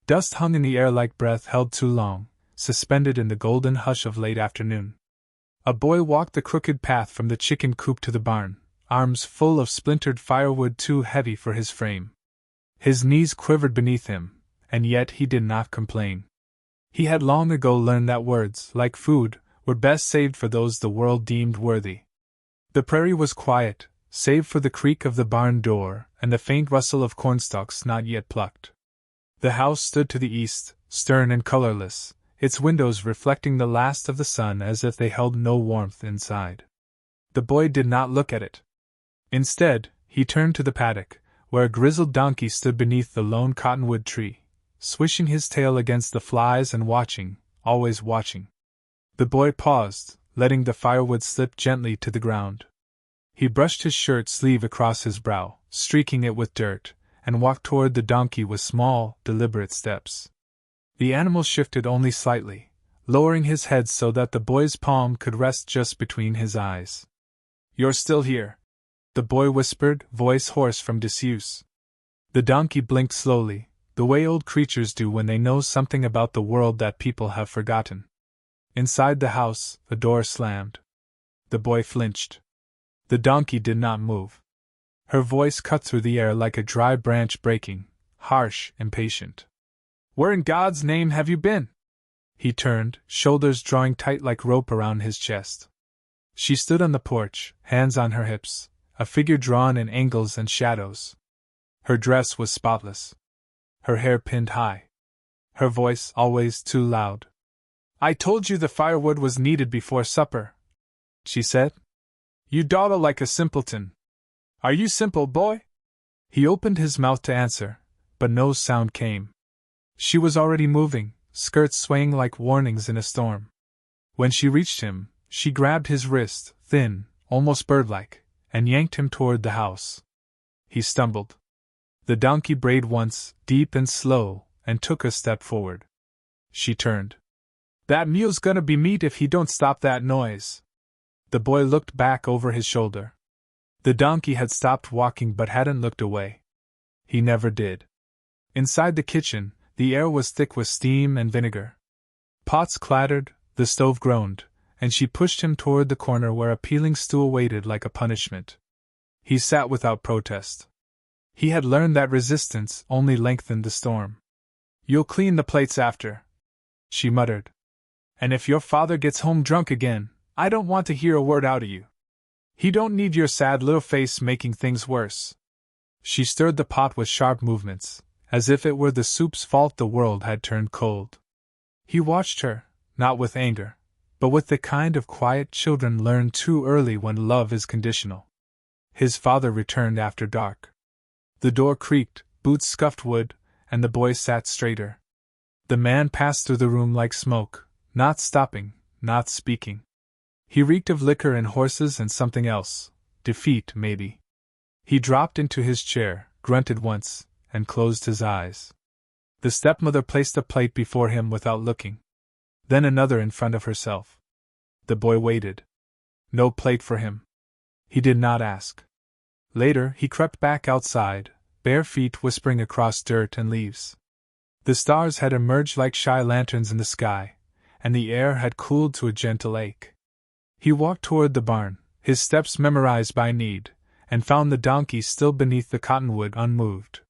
Dust hung in the air like breath held too long, suspended in the golden hush of late afternoon. A boy walked the crooked path from the chicken coop to the barn, arms full of splintered firewood too heavy for his frame. His knees quivered beneath him, and yet he did not complain. He had long ago learned that words, like food, were best saved for those the world deemed worthy. The prairie was quiet, save for the creak of the barn door and the faint rustle of cornstalks not yet plucked. The house stood to the east, stern and colorless, its windows reflecting the last of the sun as if they held no warmth inside. The boy did not look at it. Instead, he turned to the paddock, where a grizzled donkey stood beneath the lone cottonwood tree, swishing his tail against the flies and watching, always watching. The boy paused, letting the firewood slip gently to the ground. He brushed his shirt sleeve across his brow, streaking it with dirt, and walked toward the donkey with small, deliberate steps. The animal shifted only slightly, lowering his head so that the boy's palm could rest just between his eyes. "You're still here," the boy whispered, voice hoarse from disuse. The donkey blinked slowly, the way old creatures do when they know something about the world that people have forgotten. Inside the house, the door slammed. The boy flinched. The donkey did not move. Her voice cut through the air like a dry branch breaking, harsh, impatient. "Where in God's name have you been?" He turned, shoulders drawing tight like rope around his chest. She stood on the porch, hands on her hips, a figure drawn in angles and shadows. Her dress was spotless. Her hair pinned high. Her voice always too loud. "I told you the firewood was needed before supper," she said. "You dawdle like a simpleton. Are you simple, boy?" He opened his mouth to answer, but no sound came. She was already moving, skirts swaying like warnings in a storm. When she reached him, she grabbed his wrist, thin, almost bird-like, and yanked him toward the house. He stumbled. The donkey brayed once, deep and slow, and took a step forward. She turned. "That mule's gonna be meat if he don't stop that noise." The boy looked back over his shoulder. The donkey had stopped walking but hadn't looked away. He never did. Inside the kitchen, the air was thick with steam and vinegar. Pots clattered, the stove groaned, and she pushed him toward the corner where a peeling stool waited like a punishment. He sat without protest. He had learned that resistance only lengthened the storm. "You'll clean the plates after," she muttered. "And if your father gets home drunk again, I don't want to hear a word out of you. He don't need your sad little face making things worse." She stirred the pot with sharp movements, as if it were the soup's fault the world had turned cold. He watched her, not with anger, but with the kind of quiet children learn too early when love is conditional. His father returned after dark. The door creaked, boots scuffed wood, and the boy sat straighter. The man passed through the room like smoke, not stopping, not speaking. He reeked of liquor and horses and something else, defeat, maybe. He dropped into his chair, grunted once, and closed his eyes. The stepmother placed a plate before him without looking. Then another in front of herself. The boy waited. No plate for him. He did not ask. Later, he crept back outside, bare feet whispering across dirt and leaves. The stars had emerged like shy lanterns in the sky, and the air had cooled to a gentle ache. He walked toward the barn, his steps memorized by need, and found the donkey still beneath the cottonwood unmoved.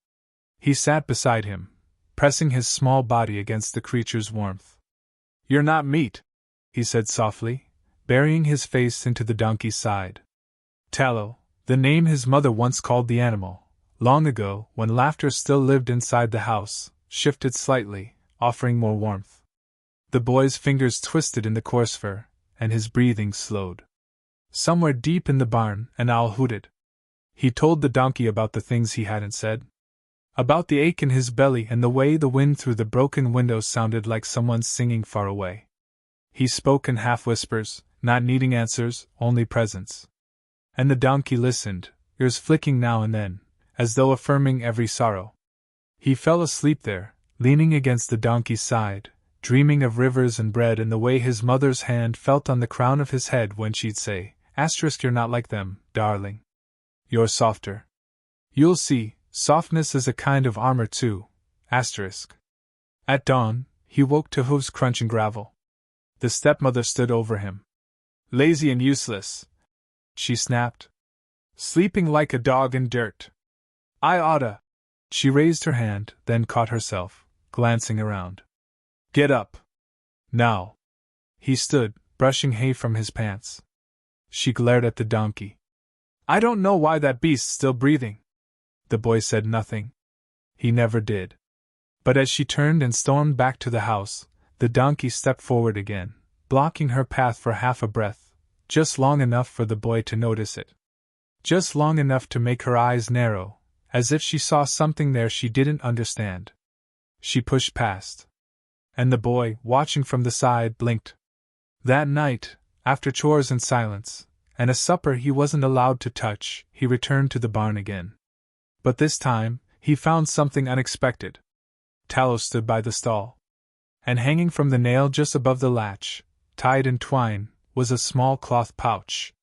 He sat beside him, pressing his small body against the creature's warmth. "You're not meat," he said softly, burying his face into the donkey's side. Tallow, the name his mother once called the animal, long ago, when laughter still lived inside the house, shifted slightly, offering more warmth. The boy's fingers twisted in the coarse fur, and his breathing slowed. Somewhere deep in the barn, an owl hooted. He told the donkey about the things he hadn't said. About the ache in his belly and the way the wind through the broken windows sounded like someone singing far away. He spoke in half whispers, not needing answers, only presence. And the donkey listened, ears flicking now and then, as though affirming every sorrow. He fell asleep there, leaning against the donkey's side, dreaming of rivers and bread and the way his mother's hand felt on the crown of his head when she'd say, "You're not like them, darling. You're softer. You'll see, softness is a kind of armor too, *. At dawn, he woke to hooves crunching gravel. The stepmother stood over him. Lazy and useless, she snapped. Sleeping like a dog in dirt. I oughta. She raised her hand, then caught herself, glancing around. Get up. Now. He stood, brushing hay from his pants. She glared at the donkey. I don't know why that beast's still breathing. The boy said nothing. He never did. But as she turned and stormed back to the house, the donkey stepped forward again, blocking her path for half a breath, just long enough for the boy to notice it. Just long enough to make her eyes narrow, as if she saw something there she didn't understand. She pushed past. And the boy, watching from the side, blinked. That night, after chores and silence, and a supper he wasn't allowed to touch, he returned to the barn again. But this time, he found something unexpected. Tallow stood by the stall. And hanging from the nail just above the latch, tied in twine, was a small cloth pouch.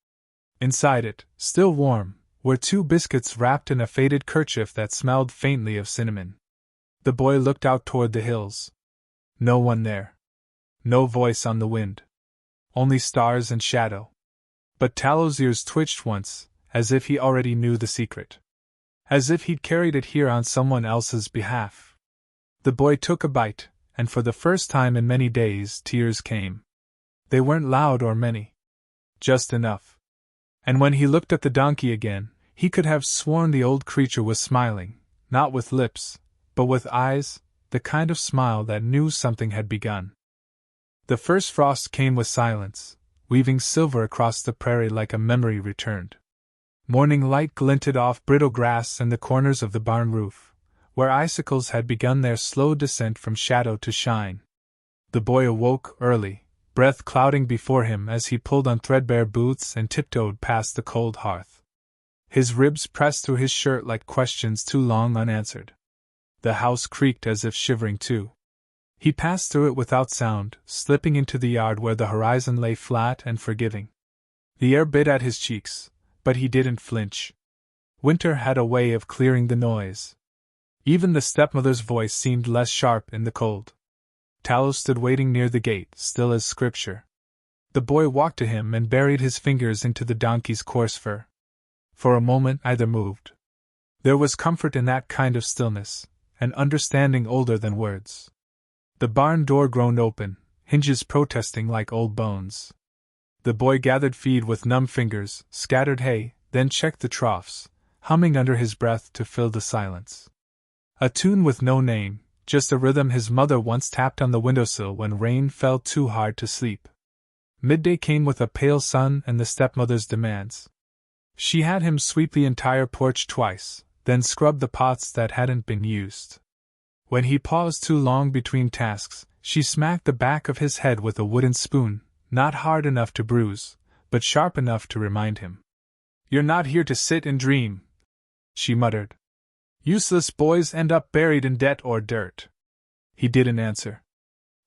Inside it, still warm, were 2 biscuits wrapped in a faded kerchief that smelled faintly of cinnamon. The boy looked out toward the hills. No one there. No voice on the wind. Only stars and shadow. But Tallow's ears twitched once, as if he already knew the secret. As if he'd carried it here on someone else's behalf. The boy took a bite, and for the first time in many days tears came. They weren't loud or many. Just enough. And when he looked at the donkey again, he could have sworn the old creature was smiling, not with lips, but with eyes, the kind of smile that knew something had begun. The first frost came with silence, weaving silver across the prairie like a memory returned. Morning light glinted off brittle grass and the corners of the barn roof, where icicles had begun their slow descent from shadow to shine. The boy awoke early, breath clouding before him as he pulled on threadbare boots and tiptoed past the cold hearth. His ribs pressed through his shirt like questions too long unanswered. The house creaked as if shivering too. He passed through it without sound, slipping into the yard where the horizon lay flat and forgiving. The air bit at his cheeks, but he didn't flinch. Winter had a way of clearing the noise. Even the stepmother's voice seemed less sharp in the cold. Tallow stood waiting near the gate, still as scripture. The boy walked to him and buried his fingers into the donkey's coarse fur. For a moment neither moved. There was comfort in that kind of stillness, an understanding older than words. The barn door groaned open, hinges protesting like old bones. The boy gathered feed with numb fingers, scattered hay, then checked the troughs, humming under his breath to fill the silence. A tune with no name, just a rhythm his mother once tapped on the windowsill when rain fell too hard to sleep. Midday came with a pale sun and the stepmother's demands. She had him sweep the entire porch twice, then scrub the pots that hadn't been used. When he paused too long between tasks, she smacked the back of his head with a wooden spoon, not hard enough to bruise, but sharp enough to remind him. You're not here to sit and dream, she muttered. Useless boys end up buried in debt or dirt. He didn't answer.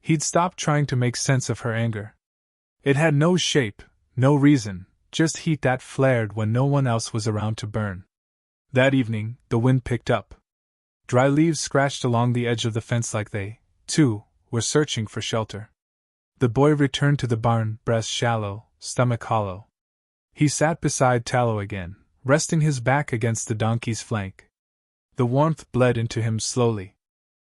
He'd stopped trying to make sense of her anger. It had no shape, no reason, just heat that flared when no one else was around to burn. That evening, the wind picked up. Dry leaves scratched along the edge of the fence like they, too, were searching for shelter. The boy returned to the barn, breast shallow, stomach hollow. He sat beside Tallow again, resting his back against the donkey's flank. The warmth bled into him slowly.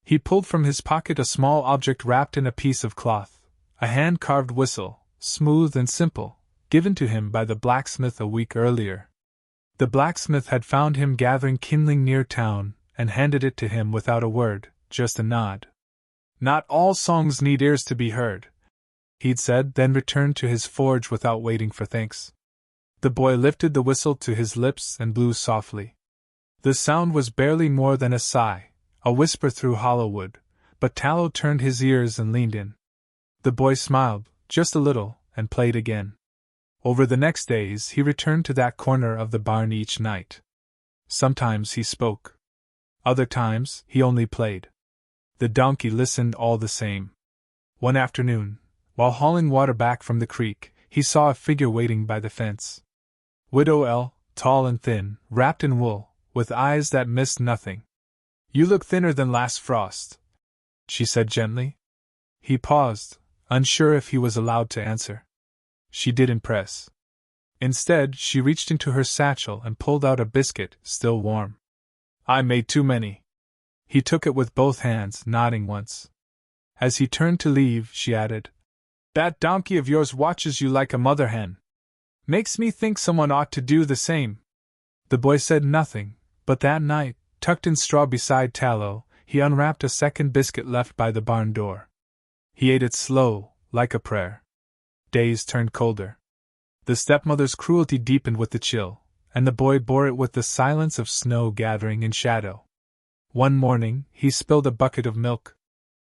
He pulled from his pocket a small object wrapped in a piece of cloth, a hand-carved whistle, smooth and simple, given to him by the blacksmith a week earlier. The blacksmith had found him gathering kindling near town, and handed it to him without a word, just a nod. Not all songs need ears to be heard, he'd said, then returned to his forge without waiting for thanks. The boy lifted the whistle to his lips and blew softly. The sound was barely more than a sigh, a whisper through hollow wood, but Tallow turned his ears and leaned in. The boy smiled, just a little, and played again. Over the next days he returned to that corner of the barn each night. Sometimes he spoke. Other times he only played. The donkey listened all the same. One afternoon, while hauling water back from the creek, he saw a figure waiting by the fence. Widow L, tall and thin, wrapped in wool, with eyes that missed nothing. You look thinner than last frost, she said gently. He paused, unsure if he was allowed to answer. She didn't press. Instead, she reached into her satchel and pulled out a biscuit, still warm. I made too many. He took it with both hands, nodding once. As he turned to leave, she added, That donkey of yours watches you like a mother hen. Makes me think someone ought to do the same. The boy said nothing, but that night, tucked in straw beside Tallow, he unwrapped a second biscuit left by the barn door. He ate it slow, like a prayer. Days turned colder. The stepmother's cruelty deepened with the chill, and the boy bore it with the silence of snow gathering in shadow. One morning, he spilled a bucket of milk.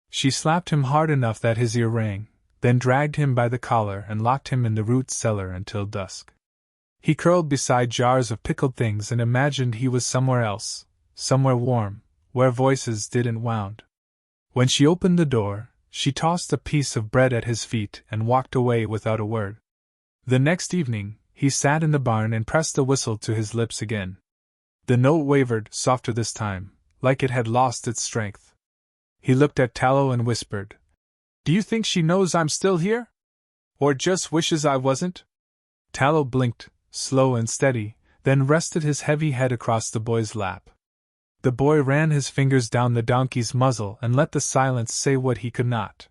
She slapped him hard enough that his ear rang, then dragged him by the collar and locked him in the root cellar until dusk. He curled beside jars of pickled things and imagined he was somewhere else, somewhere warm, where voices didn't wound. When she opened the door, she tossed a piece of bread at his feet and walked away without a word. The next evening, he sat in the barn and pressed the whistle to his lips again. The note wavered, softer this time, like it had lost its strength. He looked at Tallow and whispered, Do you think she knows I'm still here? Or just wishes I wasn't? Tallow blinked, slow and steady, then rested his heavy head across the boy's lap. The boy ran his fingers down the donkey's muzzle and let the silence say what he could not.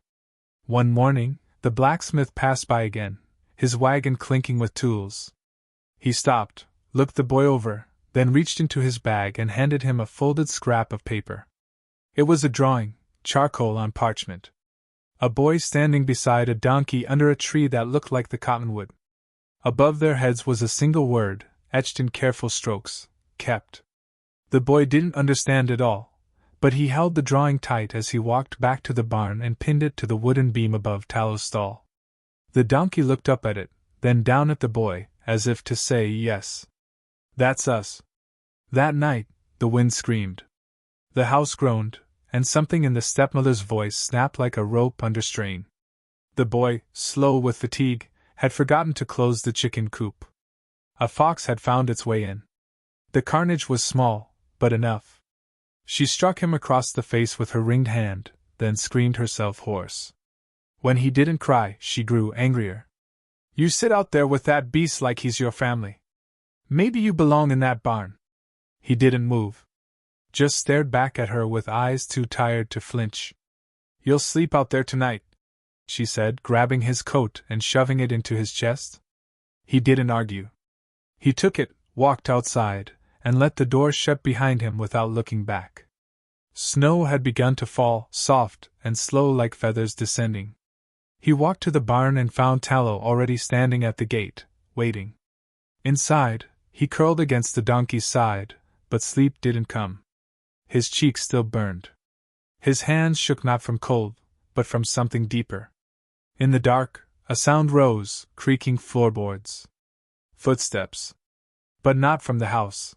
One morning, the blacksmith passed by again, his wagon clinking with tools. He stopped, looked the boy over, then reached into his bag and handed him a folded scrap of paper. It was a drawing, charcoal on parchment. A boy standing beside a donkey under a tree that looked like the cottonwood. Above their heads was a single word, etched in careful strokes, kept. The boy didn't understand it all, but he held the drawing tight as he walked back to the barn and pinned it to the wooden beam above Tallow's stall. The donkey looked up at it, then down at the boy, as if to say yes. That's us. That night, the wind screamed. The house groaned, and something in the stepmother's voice snapped like a rope under strain. The boy, slow with fatigue, had forgotten to close the chicken coop. A fox had found its way in. The carnage was small, but enough. She struck him across the face with her ringed hand, then screamed herself hoarse. When he didn't cry, she grew angrier. You sit out there with that beast like he's your family. Maybe you belong in that barn. He didn't move. Just stared back at her with eyes too tired to flinch. You'll sleep out there tonight, she said, grabbing his coat and shoving it into his chest. He didn't argue. He took it, walked outside, and let the door shut behind him without looking back. Snow had begun to fall, soft and slow like feathers descending. He walked to the barn and found Tallow already standing at the gate, waiting. Inside, he curled against the donkey's side, but sleep didn't come. His cheeks still burned. His hands shook not from cold, but from something deeper. In the dark, a sound rose, creaking floorboards. Footsteps. But not from the house.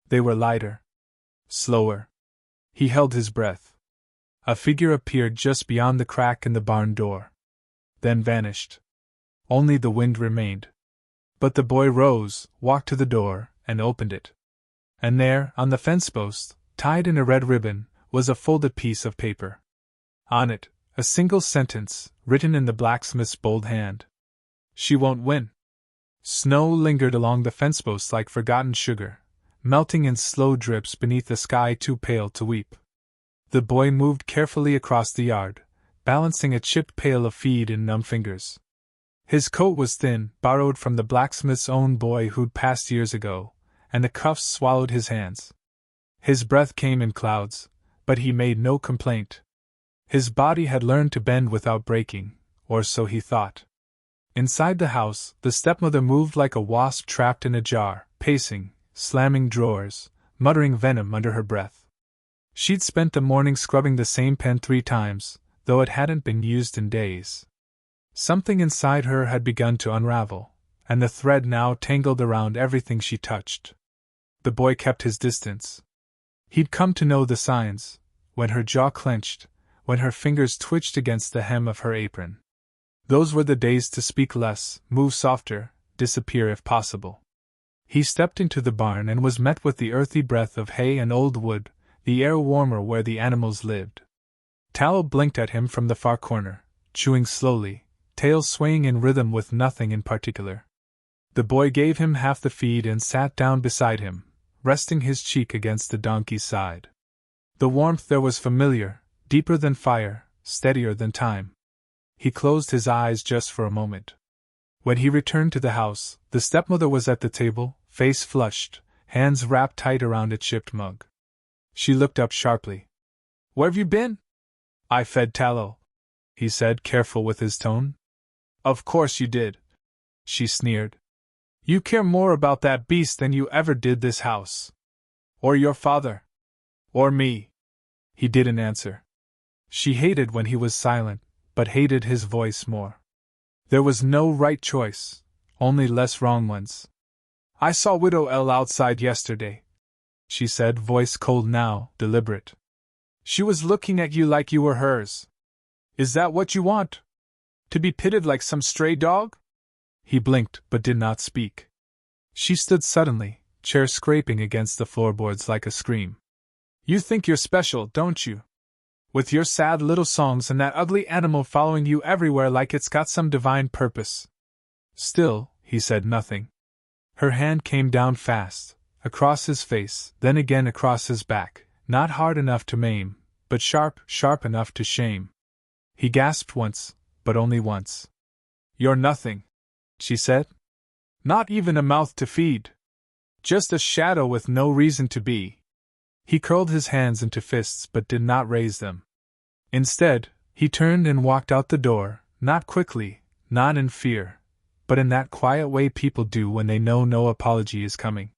They were lighter. Slower. He held his breath. A figure appeared just beyond the crack in the barn door. Then vanished. Only the wind remained. But the boy rose, walked to the door, and opened it. And there, on the fence post, tied in a red ribbon, was a folded piece of paper. On it, a single sentence, written in the blacksmith's bold hand. She won't win. Snow lingered along the fence post like forgotten sugar, melting in slow drips beneath a sky too pale to weep. The boy moved carefully across the yard, balancing a chipped pail of feed in numb fingers. His coat was thin, borrowed from the blacksmith's own boy who'd passed years ago, and the cuffs swallowed his hands. His breath came in clouds, but he made no complaint. His body had learned to bend without breaking, or so he thought. Inside the house, the stepmother moved like a wasp trapped in a jar, pacing, slamming drawers, muttering venom under her breath. She'd spent the morning scrubbing the same pen 3 times, though it hadn't been used in days. Something inside her had begun to unravel, and the thread now tangled around everything she touched. The boy kept his distance. He'd come to know the signs, when her jaw clenched, when her fingers twitched against the hem of her apron. Those were the days to speak less, move softer, disappear if possible. He stepped into the barn and was met with the earthy breath of hay and old wood, the air warmer where the animals lived. Tallow blinked at him from the far corner, chewing slowly, tail swaying in rhythm with nothing in particular. The boy gave him half the feed and sat down beside him, resting his cheek against the donkey's side. The warmth there was familiar, deeper than fire, steadier than time. He closed his eyes just for a moment. When he returned to the house, the stepmother was at the table, face flushed, hands wrapped tight around a chipped mug. She looked up sharply. "Where've you been?" "I fed Tallow," he said, careful with his tone. "Of course you did," she sneered. "You care more about that beast than you ever did this house. Or your father. Or me." He didn't answer. She hated when he was silent, but hated his voice more. There was no right choice, only less wrong ones. "I saw Widow L outside yesterday," she said, voice cold now, deliberate. "She was looking at you like you were hers. Is that what you want? To be pitted like some stray dog?" He blinked, but did not speak. She stood suddenly, chair scraping against the floorboards like a scream. "You think you're special, don't you? With your sad little songs and that ugly animal following you everywhere like it's got some divine purpose." Still, he said nothing. Her hand came down fast, across his face, then again across his back, not hard enough to maim, but sharp enough to shame. He gasped once, but only once. "You're nothing," she said. "Not even a mouth to feed. Just a shadow with no reason to be." He curled his hands into fists but did not raise them. Instead, he turned and walked out the door, not quickly, not in fear, but in that quiet way people do when they know no apology is coming.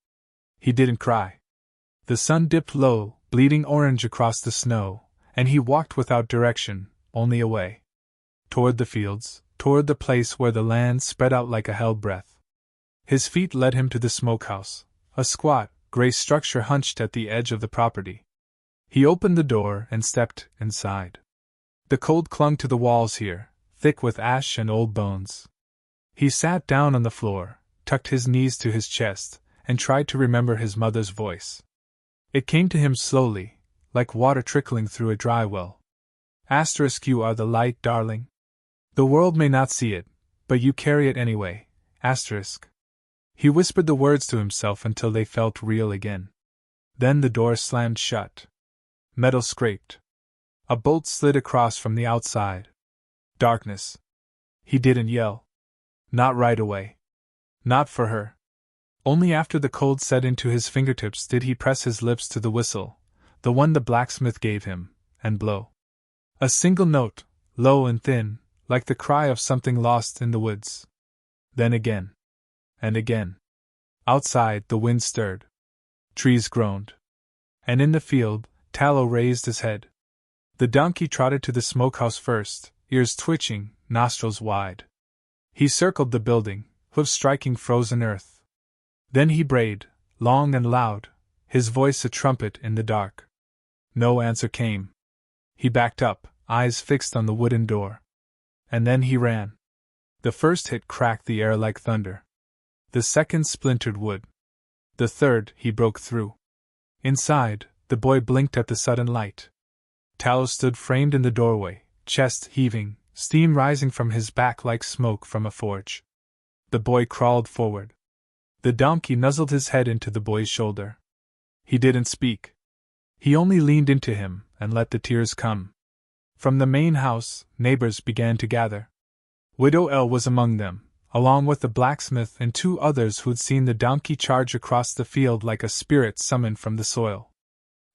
He didn't cry. The sun dipped low, bleeding orange across the snow, and he walked without direction, only away. Toward the fields, toward the place where the land spread out like a held breath. His feet led him to the smokehouse, a squat, gray structure hunched at the edge of the property. He opened the door and stepped inside. The cold clung to the walls here, thick with ash and old bones. He sat down on the floor, tucked his knees to his chest, and tried to remember his mother's voice. It came to him slowly, like water trickling through a dry well. "You are the light, darling. The world may not see it, but you carry it anyway. He whispered the words to himself until they felt real again. Then the door slammed shut. Metal scraped. A bolt slid across from the outside. Darkness. He didn't yell. Not right away. Not for her. Only after the cold set into his fingertips did he press his lips to the whistle, the one the blacksmith gave him, and blow. A single note, low and thin, like the cry of something lost in the woods. Then again. And again. Outside, the wind stirred. Trees groaned. And in the field, Tallow raised his head. The donkey trotted to the smokehouse first, ears twitching, nostrils wide. He circled the building, hooves striking frozen earth. Then he brayed, long and loud, his voice a trumpet in the dark. No answer came. He backed up, eyes fixed on the wooden door. And then he ran. The first hit cracked the air like thunder. The second splintered wood. The third, he broke through. Inside, the boy blinked at the sudden light. Tallow stood framed in the doorway, chest heaving, steam rising from his back like smoke from a forge. The boy crawled forward. The donkey nuzzled his head into the boy's shoulder. He didn't speak. He only leaned into him and let the tears come. From the main house, neighbors began to gather. Widow L was among them, along with the blacksmith and two others who'd seen the donkey charge across the field like a spirit summoned from the soil.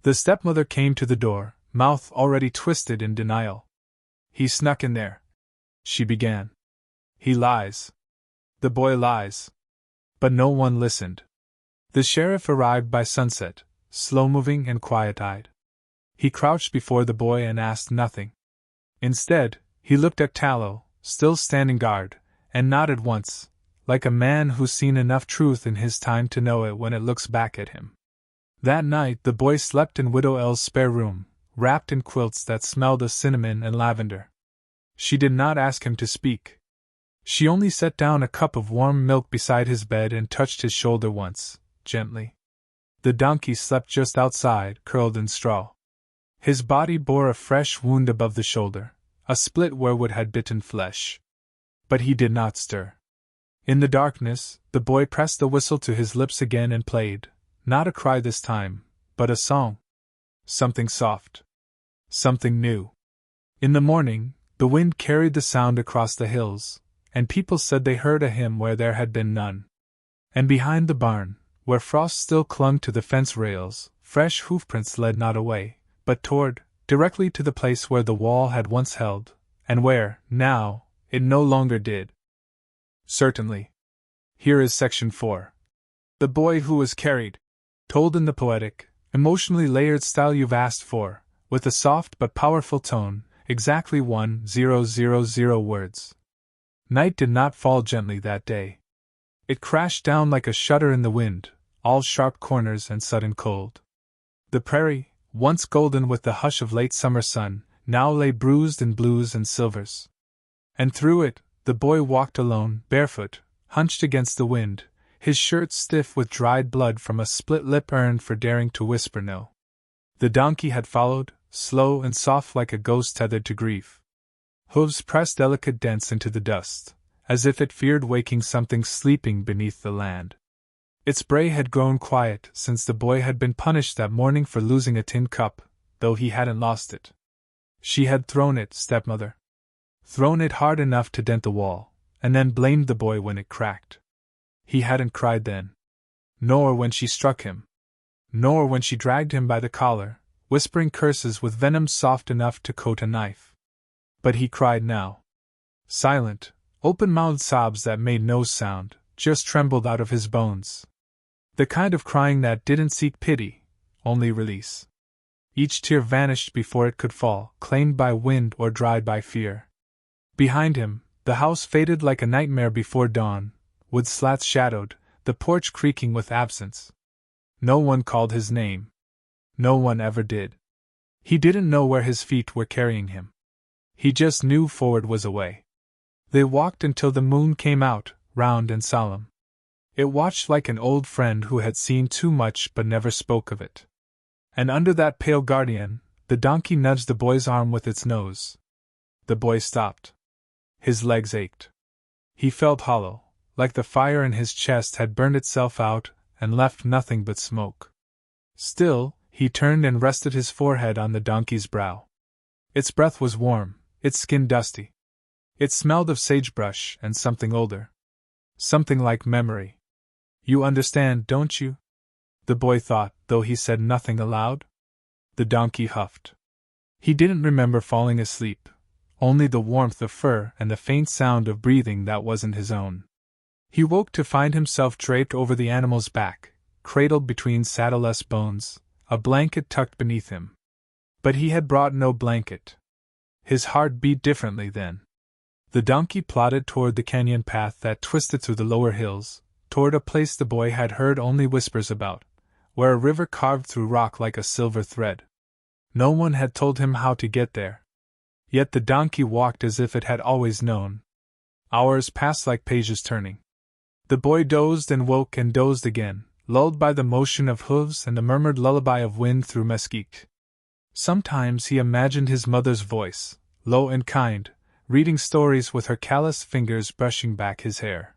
The stepmother came to the door, mouth already twisted in denial. "He snuck in there," she began. "He lies. The boy lies." But no one listened. The sheriff arrived by sunset, slow-moving and quiet-eyed. He crouched before the boy and asked nothing. Instead, he looked at Tallow, still standing guard, and nodded once, like a man who's seen enough truth in his time to know it when it looks back at him. That night the boy slept in Widow L's spare room, wrapped in quilts that smelled of cinnamon and lavender. She did not ask him to speak. She only set down a cup of warm milk beside his bed and touched his shoulder once, gently. The donkey slept just outside, curled in straw. His body bore a fresh wound above the shoulder, a split where wood had bitten flesh. But he did not stir. In the darkness, the boy pressed the whistle to his lips again and played, not a cry this time, but a song. Something soft. Something new. In the morning, the wind carried the sound across the hills, and people said they heard a hymn where there had been none. And behind the barn, where frost still clung to the fence rails, fresh hoofprints led not away, but toward, directly to the place where the wall had once held, and where, now, it no longer did. Certainly. Here is section 4. The Boy Who Was Carried, told in the poetic, emotionally layered style you've asked for, with a soft but powerful tone, exactly 1000 words. Night did not fall gently that day. It crashed down like a shudder in the wind, all sharp corners and sudden cold. The prairie, once golden with the hush of late summer sun, now lay bruised in blues and silvers. And through it, the boy walked alone, barefoot, hunched against the wind, his shirt stiff with dried blood from a split lip earned for daring to whisper no. The donkey had followed, slow and soft like a ghost tethered to grief. Hooves pressed delicate dents into the dust, as if it feared waking something sleeping beneath the land. Its bray had grown quiet since the boy had been punished that morning for losing a tin cup, though he hadn't lost it. She had thrown it, stepmother. Thrown it hard enough to dent the wall, and then blamed the boy when it cracked. He hadn't cried then. Nor when she struck him. Nor when she dragged him by the collar, whispering curses with venom soft enough to coat a knife. But he cried now. Silent, open-mouthed sobs that made no sound, just trembled out of his bones. The kind of crying that didn't seek pity, only release. Each tear vanished before it could fall, claimed by wind or dried by fear. Behind him, the house faded like a nightmare before dawn, wood slats shadowed, the porch creaking with absence. No one called his name. No one ever did. He didn't know where his feet were carrying him. He just knew forward was a way. They walked until the moon came out, round and solemn. It watched like an old friend who had seen too much but never spoke of it. And under that pale guardian, the donkey nudged the boy's arm with its nose. The boy stopped. His legs ached. He felt hollow, like the fire in his chest had burned itself out and left nothing but smoke. Still, he turned and rested his forehead on the donkey's brow. Its breath was warm, its skin dusty. It smelled of sagebrush and something older. Something like memory. You understand, don't you? The boy thought, though he said nothing aloud. The donkey huffed. He didn't remember falling asleep, only the warmth of fur and the faint sound of breathing that wasn't his own. He woke to find himself draped over the animal's back, cradled between saddleless bones, a blanket tucked beneath him. But he had brought no blanket. His heart beat differently then. The donkey plodded toward the canyon path that twisted through the lower hills, toward a place the boy had heard only whispers about, where a river carved through rock like a silver thread. No one had told him how to get there. Yet the donkey walked as if it had always known. Hours passed like pages turning. The boy dozed and woke and dozed again, lulled by the motion of hooves and the murmured lullaby of wind through mesquite. Sometimes he imagined his mother's voice, low and kind, reading stories with her calloused fingers brushing back his hair.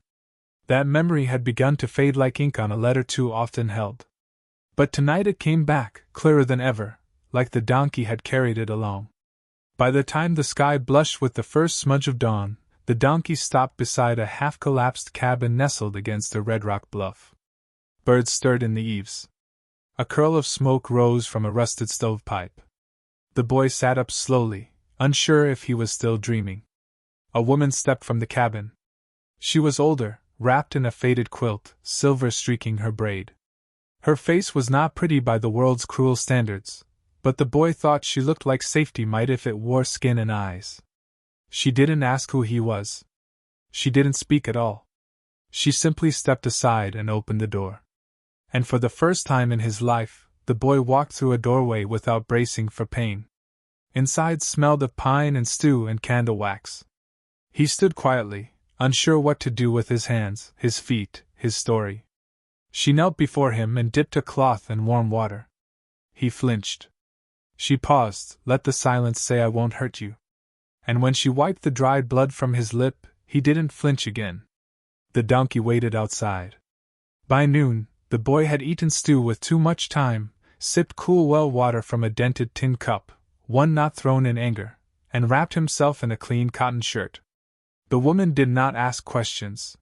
That memory had begun to fade like ink on a letter too often held. But tonight it came back, clearer than ever, like the donkey had carried it along. By the time the sky blushed with the first smudge of dawn, the donkey stopped beside a half-collapsed cabin nestled against a red rock bluff. Birds stirred in the eaves. A curl of smoke rose from a rusted stovepipe. The boy sat up slowly, unsure if he was still dreaming. A woman stepped from the cabin. She was older, wrapped in a faded quilt, silver streaking her braid. Her face was not pretty by the world's cruel standards, but the boy thought she looked like safety might if it wore skin and eyes. She didn't ask who he was. She didn't speak at all. She simply stepped aside and opened the door. And for the first time in his life, the boy walked through a doorway without bracing for pain. Inside smelled of pine and stew and candle wax. He stood quietly, unsure what to do with his hands, his feet, his story. She knelt before him and dipped a cloth in warm water. He flinched. She paused. Let the silence say I won't hurt you. And when she wiped the dried blood from his lip, he didn't flinch again. The donkey waited outside. By noon, the boy had eaten stew with too much thyme, sipped cool well water from a dented tin cup, one not thrown in anger, and wrapped himself in a clean cotton shirt. The woman did not ask questions.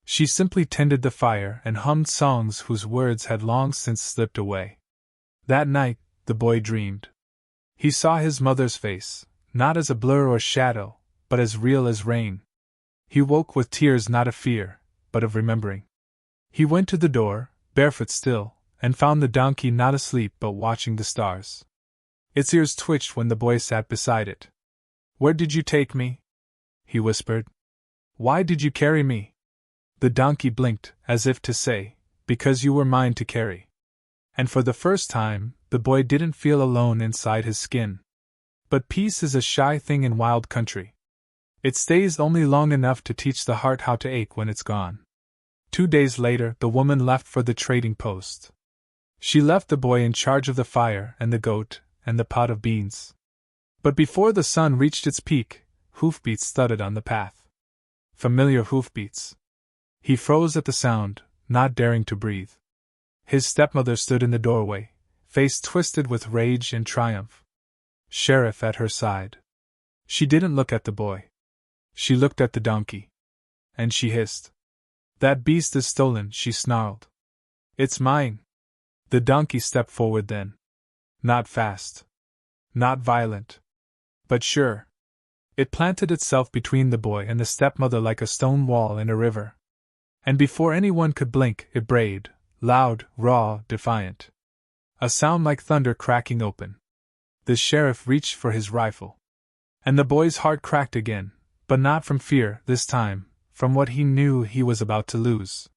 She simply tended the fire and hummed songs whose words had long since slipped away. That night, the boy dreamed. He saw his mother's face, not as a blur or shadow, but as real as rain. He woke with tears not of fear, but of remembering. He went to the door, barefoot still, and found the donkey not asleep but watching the stars. Its ears twitched when the boy sat beside it. "Where did you take me?" he whispered. "Why did you carry me?" The donkey blinked, as if to say, "Because you were mine to carry." And for the first time, the boy didn't feel alone inside his skin. But peace is a shy thing in wild country. It stays only long enough to teach the heart how to ache when it's gone. 2 days later, the woman left for the trading post. She left the boy in charge of the fire and the goat and the pot of beans. But before the sun reached its peak, hoofbeats thudded on the path. Familiar hoofbeats. He froze at the sound, not daring to breathe. His stepmother stood in the doorway, face twisted with rage and triumph. Sheriff at her side. She didn't look at the boy. She looked at the donkey. And she hissed. "That beast is stolen," she snarled. "It's mine." The donkey stepped forward then. Not fast. Not violent. But sure. It planted itself between the boy and the stepmother like a stone wall in a river. And before anyone could blink, it brayed, loud, raw, defiant. A sound like thunder cracking open. The sheriff reached for his rifle. And the boy's heart cracked again, but not from fear, this time, from what he knew he was about to lose.